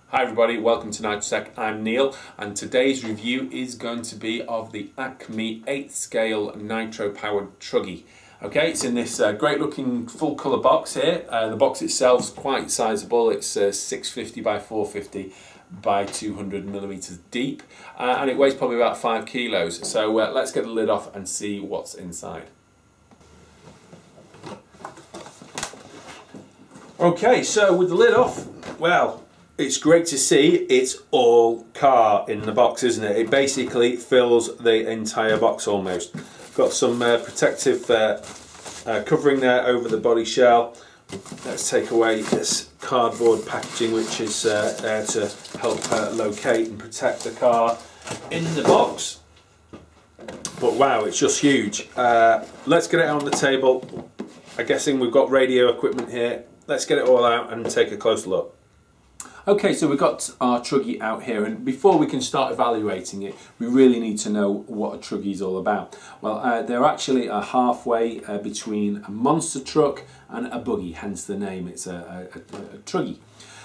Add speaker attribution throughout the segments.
Speaker 1: Hi everybody, welcome to Nitro. I'm Neil, and today's review is going to be of the Acme 8th scale Nitro powered Truggy. Okay, it's in this great looking full colour box here. The box itself is quite sizable. It's 650 by 450 by 200 millimeters deep, and it weighs probably about 5 kilos. So let's get the lid off and see what's inside. Okay, so with the lid off, well, it's great to see it's all car in the box, isn't it? It basically fills the entire box almost. Got some protective covering there over the body shell. Let's take away this cardboard packaging, which is there to help locate and protect the car in the box. But wow, it's just huge. Let's get it on the table. I'm guessing we've got radio equipment here. Let's get it all out and take a close look. Okay, so we've got our Truggy out here, and before we can start evaluating it, we really need to know what a Truggy is all about. Well, they're actually a halfway between a monster truck and a buggy, hence the name. It's a Truggy.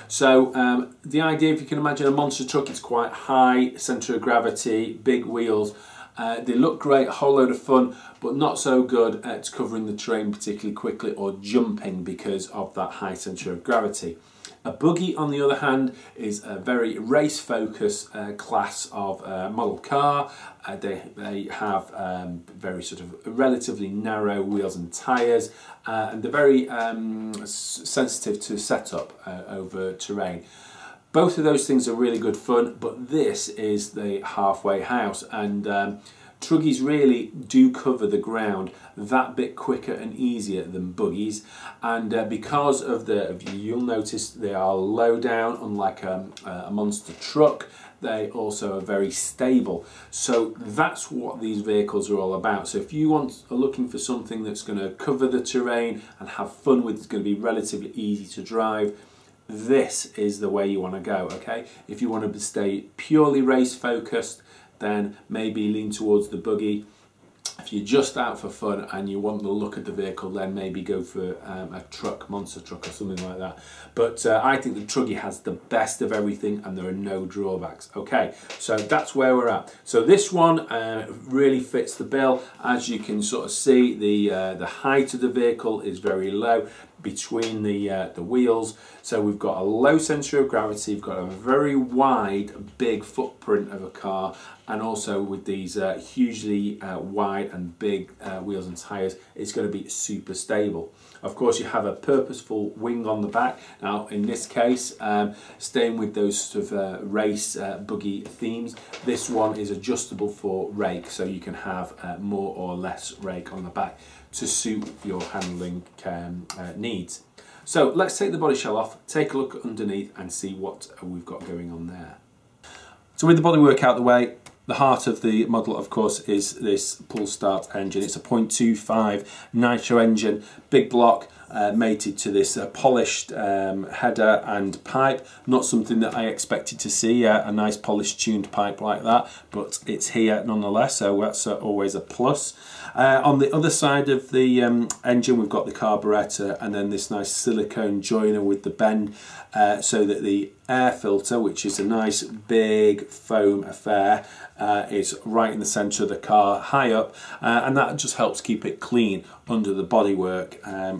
Speaker 1: So the idea, if you can imagine a monster truck, it's quite high, centre of gravity, big wheels. They look great, a whole load of fun, but not so good at covering the terrain particularly quickly or jumping because of that high centre of gravity. A buggy, on the other hand, is a very race-focused class of model car. They have very sort of relatively narrow wheels and tyres, and they're very sensitive to setup over terrain. Both of those things are really good fun, but this is the halfway house, and Truggies really do cover the ground that bit quicker and easier than buggies, and because of you'll notice they are low down, unlike a monster truck. They also are very stable, so that's what these vehicles are all about. So if you are looking for something that's going to cover the terrain and have fun with, it's going to be relatively easy to drive, this is the way you want to go. Okay, if you want to stay purely race focused, then maybe lean towards the buggy. If you're just out for fun and you want the look of the vehicle, then maybe go for a truck, monster truck or something like that. But I think the Truggy has the best of everything and there are no drawbacks. Okay, so that's where we're at. So this one really fits the bill. As you can sort of see, the height of the vehicle is very low between the wheels. So we've got a low centre of gravity, we've got a very wide, big footprint of a car, and also with these hugely wide and big wheels and tyres, it's going to be super stable. Of course, you have a purposeful wing on the back. Now, in this case, staying with those sort of race buggy themes, this one is adjustable for rake, so you can have more or less rake on the back to suit your handling needs. So let's take the body shell off, take a look underneath and see what we've got going on there. So with the bodywork out the way, the heart of the model, of course, is this pull start engine. It's a 0.25 Nitro engine, big block, mated to this polished header and pipe. Not something that I expected to see, a nice polished tuned pipe like that, but it's here nonetheless, so that's always a plus. On the other side of the engine, we've got the carburettor and then this nice silicone joiner with the bend, so that the air filter, which is a nice big foam affair, is right in the centre of the car, high up, and that just helps keep it clean under the bodywork,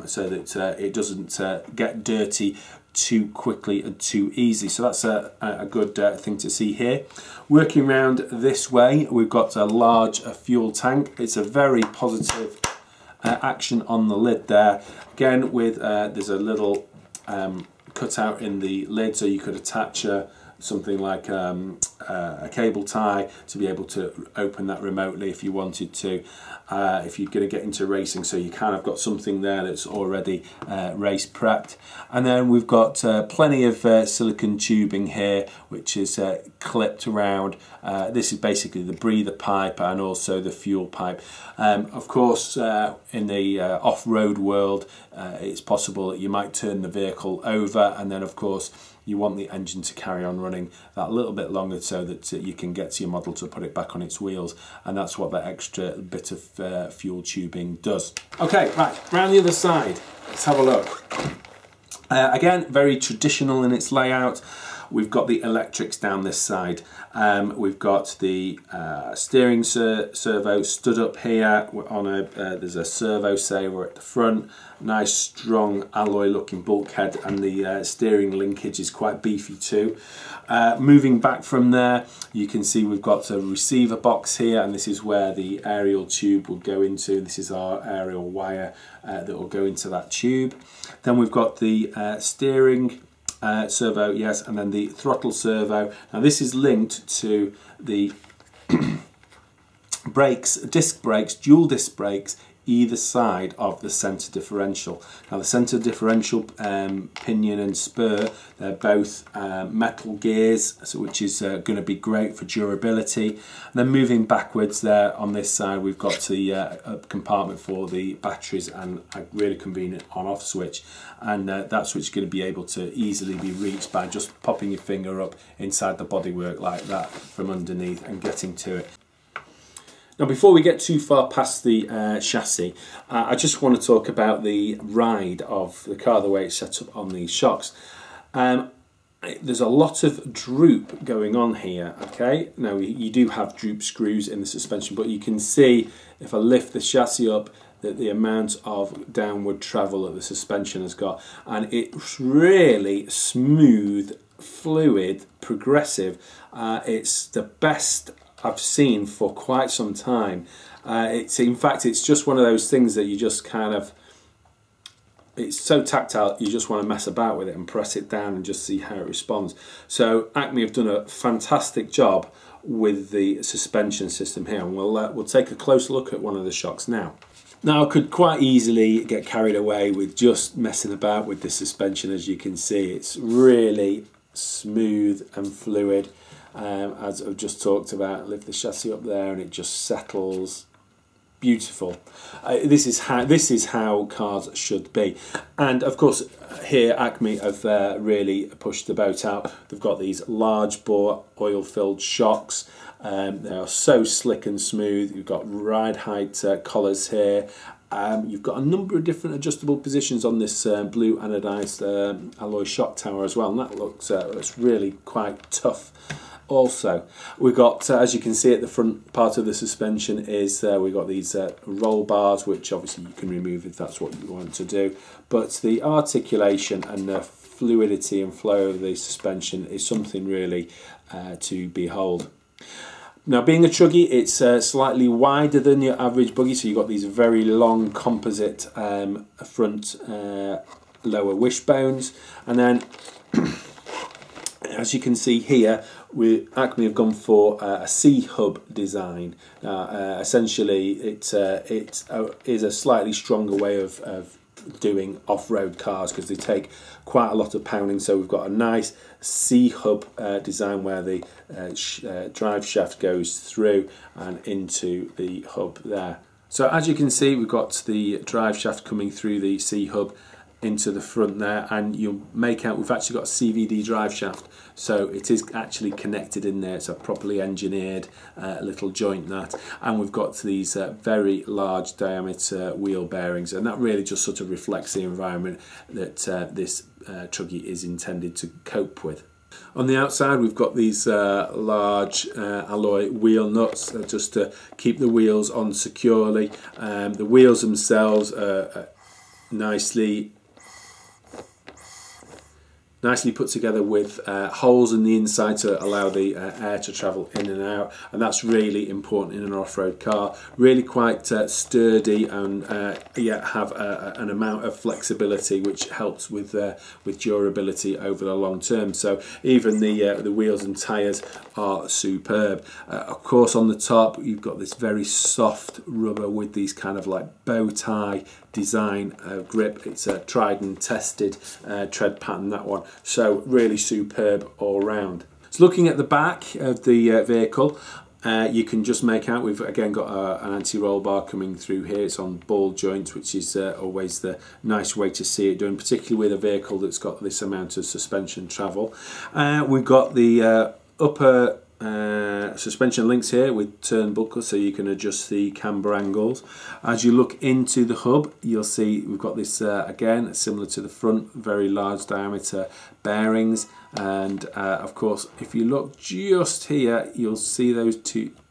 Speaker 1: so that it doesn't get dirty too quickly and too easy. So that's a good thing to see here. Working around this way, we've got a large fuel tank. It's a very positive action on the lid there. Again, with there's a little cutout in the lid, so you could attach something like a cable tie to be able to open that remotely if you wanted to, if you're going to get into racing, so you kind of got something there that's already race prepped. And then we've got plenty of silicone tubing here, which is clipped around. This is basically the breather pipe and also the fuel pipe. Of course, in the off-road world, it's possible that you might turn the vehicle over, and then of course you want the engine to carry on running that little bit longer so that you can get to your model to put it back on its wheels, and that's what that extra bit of fuel tubing does. Okay, right, round the other side, let's have a look. Again, very traditional in its layout. we've got the electrics down this side. We've got the steering servo stood up here on there's a servo saver at the front, nice strong alloy looking bulkhead, and the steering linkage is quite beefy too. Moving back from there, you can see we've got a receiver box here, and this is where the aerial tube will go into. This is our aerial wire that will go into that tube. Then we've got the steering servo, yes, and then the throttle servo. Now this is linked to the brakes, disc brakes, dual disc brakes, either side of the centre differential. Now the centre differential pinion and spur, they're both metal gears, so which is going to be great for durability. And then moving backwards there on this side, we've got the compartment for the batteries and a really convenient on-off switch, and that switch is going to be able to easily be reached by just popping your finger up inside the bodywork like that from underneath and getting to it. Now, before we get too far past the chassis, I just want to talk about the ride of the car, the way it's set up on these shocks. There's a lot of droop going on here, okay? Now, you do have droop screws in the suspension, but you can see, if I lift the chassis up, that the amount of downward travel that the suspension has got, and it's really smooth, fluid, progressive. It's the best I've seen for quite some time. In fact, it's just one of those things that you just kind of, it's so tactile, you just want to mess about with it and press it down and just see how it responds. So Acme have done a fantastic job with the suspension system here, and we'll take a close look at one of the shocks now. Now, I could quite easily get carried away with just messing about with the suspension. As you can see, it's really smooth and fluid. As I've just talked about, lift the chassis up there and it just settles. Beautiful. This is how cars should be. And of course, here Acme have really pushed the boat out. They've got these large bore oil-filled shocks. They are so slick and smooth. You've got ride height collars here. You've got a number of different adjustable positions on this blue anodized alloy shock tower as well, and that looks it's really quite tough. Also, we've got, as you can see at the front part of the suspension, is we've got these roll bars, which obviously you can remove if that's what you want to do. But the articulation and the fluidity and flow of the suspension is something really to behold. Now, being a Truggy, it's slightly wider than your average buggy, so you've got these very long composite front lower wishbones, and then as you can see here, Acme have gone for a C-hub design. Essentially, it is a slightly stronger way of doing off-road cars because they take quite a lot of pounding. So we've got a nice C-hub design where the drive shaft goes through and into the hub there. So as you can see, we've got the drive shaft coming through the C-hub into the front there, and you'll make out we've actually got a CVD drive shaft, so it is actually connected in there. It's a properly engineered little joint, that, and we've got these very large diameter wheel bearings, and that really just sort of reflects the environment that this Truggy is intended to cope with. On the outside, we've got these large alloy wheel nuts just to keep the wheels on securely. The wheels themselves are nicely put together with holes in the inside to allow the air to travel in and out, and that's really important in an off-road car. Really quite sturdy, and yet have an amount of flexibility which helps with durability over the long term. So even the wheels and tyres are superb. Of course, on the top you've got this very soft rubber with these kind of like bow tie design grip. It's a tried and tested tread pattern, that one. So really superb all round. So looking at the back of the vehicle, you can just make out we've again got an anti-roll bar coming through here. It's on ball joints, which is always the nice way to see it done, particularly with a vehicle that's got this amount of suspension travel. We've got the upper suspension links here with turnbuckles, so you can adjust the camber angles. As you look into the hub, you'll see we've got this again similar to the front, very large diameter bearings, and of course if you look just here you'll see those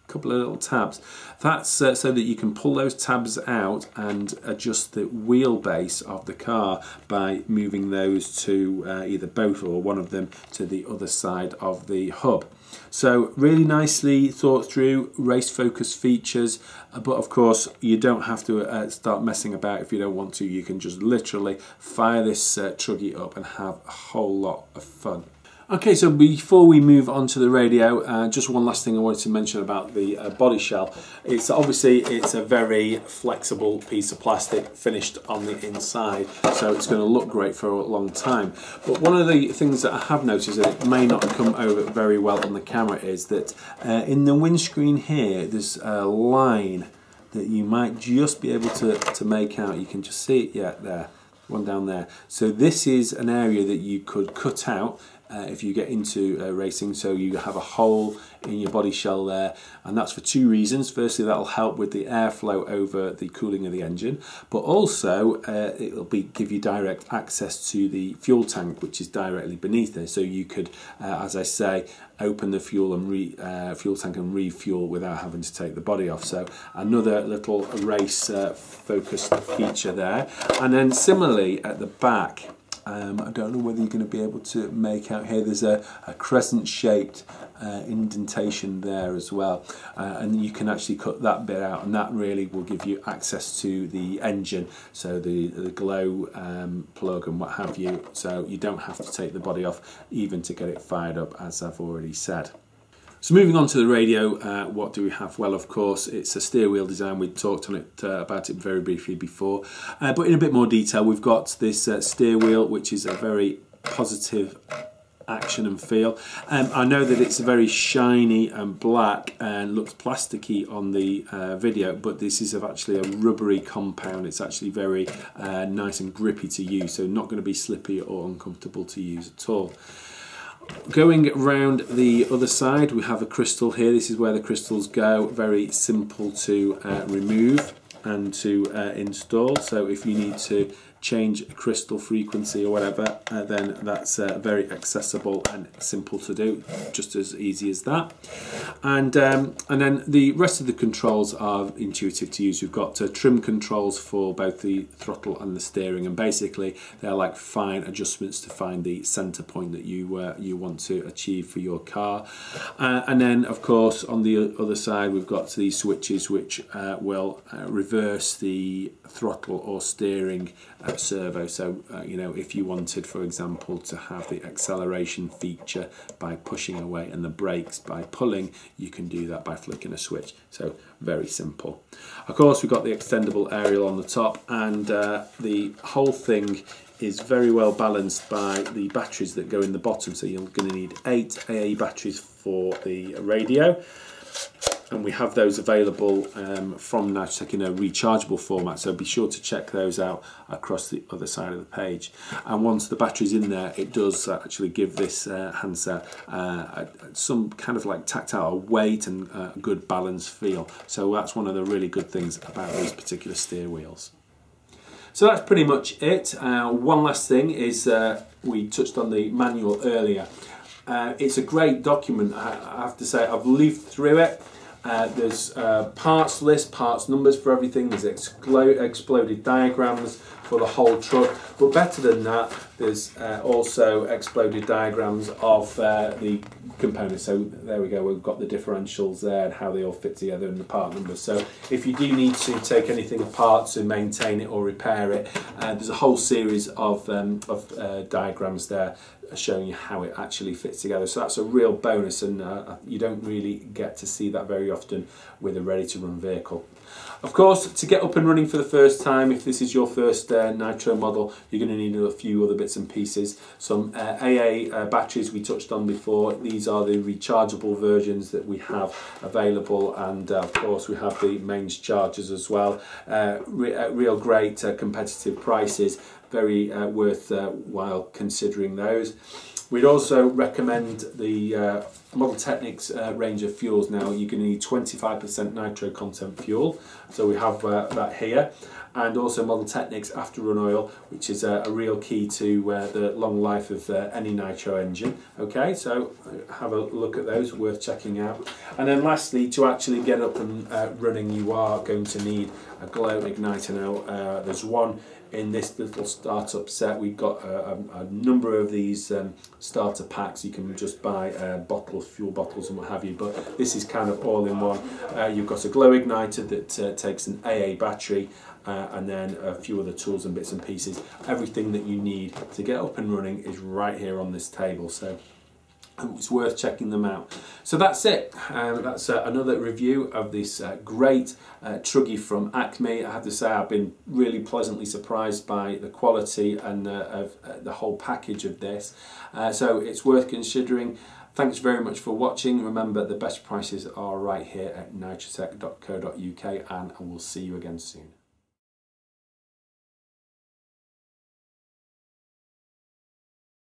Speaker 1: couple of little tabs. That's so that you can pull those tabs out and adjust the wheelbase of the car by moving those to either both or one of them to the other side of the hub. So really nicely thought through, race focused features, but of course you don't have to start messing about if you don't want to. You can just literally fire this Truggy up and have a whole lot of fun. Okay, so before we move on to the radio, just one last thing I wanted to mention about the body shell. It's a very flexible piece of plastic finished on the inside, so it's going to look great for a long time. But one of the things that I have noticed that it may not come over very well on the camera is that in the windscreen here, there's a line that you might just be able to make out. You can just see it, yeah, there, one down there. So this is an area that you could cut out if you get into racing, so you have a hole in your body shell there, and that's for two reasons. Firstly, that'll help with the airflow over the cooling of the engine, but also it'll give you direct access to the fuel tank, which is directly beneath there, so you could, as I say, open the fuel tank and refuel without having to take the body off. So another little race focused feature there. And then similarly at the back, I don't know whether you're going to be able to make out here, there's a crescent shaped indentation there as well, and you can actually cut that bit out, and that really will give you access to the engine, so the glow plug and what have you, so you don't have to take the body off even to get it fired up, as I've already said. So moving on to the radio, what do we have? Well, of course, it's a steer wheel design. We talked about it very briefly before, but in a bit more detail, we've got this steer wheel, which is a very positive action and feel. I know that it's very shiny and black and looks plasticky on the video, but this is actually a rubbery compound. It's actually very nice and grippy to use, so not going to be slippy or uncomfortable to use at all. Going round the other side, we have a crystal here. This is where the crystals go. Very simple to remove and to install. So if you need to change crystal frequency or whatever, then that's very accessible and simple to do, just as easy as that. And then the rest of the controls are intuitive to use. We've got trim controls for both the throttle and the steering, and basically they're like fine adjustments to find the center point that you want to achieve for your car. And then of course on the other side we've got these switches which will reverse the throttle or steering servo. So you know, if you wanted, for example, to have the acceleration feature by pushing away and the brakes by pulling, you can do that by flicking a switch. So very simple. Of course, we've got the extendable aerial on the top, and the whole thing is very well balanced by the batteries that go in the bottom. So you're going to need 8 AA batteries for the radio, and we have those available from Nitro in a rechargeable format, so be sure to check those out across the other side of the page. And once the battery's in there, it does actually give this handset some kind of like tactile weight and good balance feel. So that's one of the really good things about these particular steer wheels. So that's pretty much it. One last thing is we touched on the manual earlier. It's a great document, I have to say. I've leafed through it. There's parts list, parts numbers for everything. There's exploded diagrams for the whole truck, but better than that, there's also exploded diagrams of the components. So there we go, we've got the differentials there and how they all fit together and the part numbers. So if you do need to take anything apart to maintain it or repair it, there's a whole series of diagrams there showing you how it actually fits together. So that's a real bonus, and you don't really get to see that very often with a ready-to-run vehicle. Of course, to get up and running for the first time, if this is your first Nitro model, you're going to need a few other bits and pieces. Some AA batteries we touched on before. These are the rechargeable versions that we have available, and of course we have the mains chargers as well. Real great competitive prices. Very worthwhile considering those. We'd also recommend the Model Technics range of fuels. Now you're going to need 25% nitro content fuel, so we have that here, and also Model Technics after run oil, which is a real key to the long life of any nitro engine. Okay, so have a look at those, worth checking out. And then lastly, to actually get up and running, you are going to need a glow igniter. Now there's one in this little startup set. We've got a number of these starter packs. You can just buy bottles, fuel bottles and what have you, but this is kind of all in one. You've got a glow igniter that takes an AA battery, and then a few other tools and bits and pieces. Everything that you need to get up and running is right here on this table, so it's worth checking them out. So that's it. That's another review of this great Truggy from Acme. I have to say I've been really pleasantly surprised by the quality and of the whole package of this. So it's worth considering. Thanks very much for watching. Remember, the best prices are right here at nitrotech.co.uk, and I will see you again soon.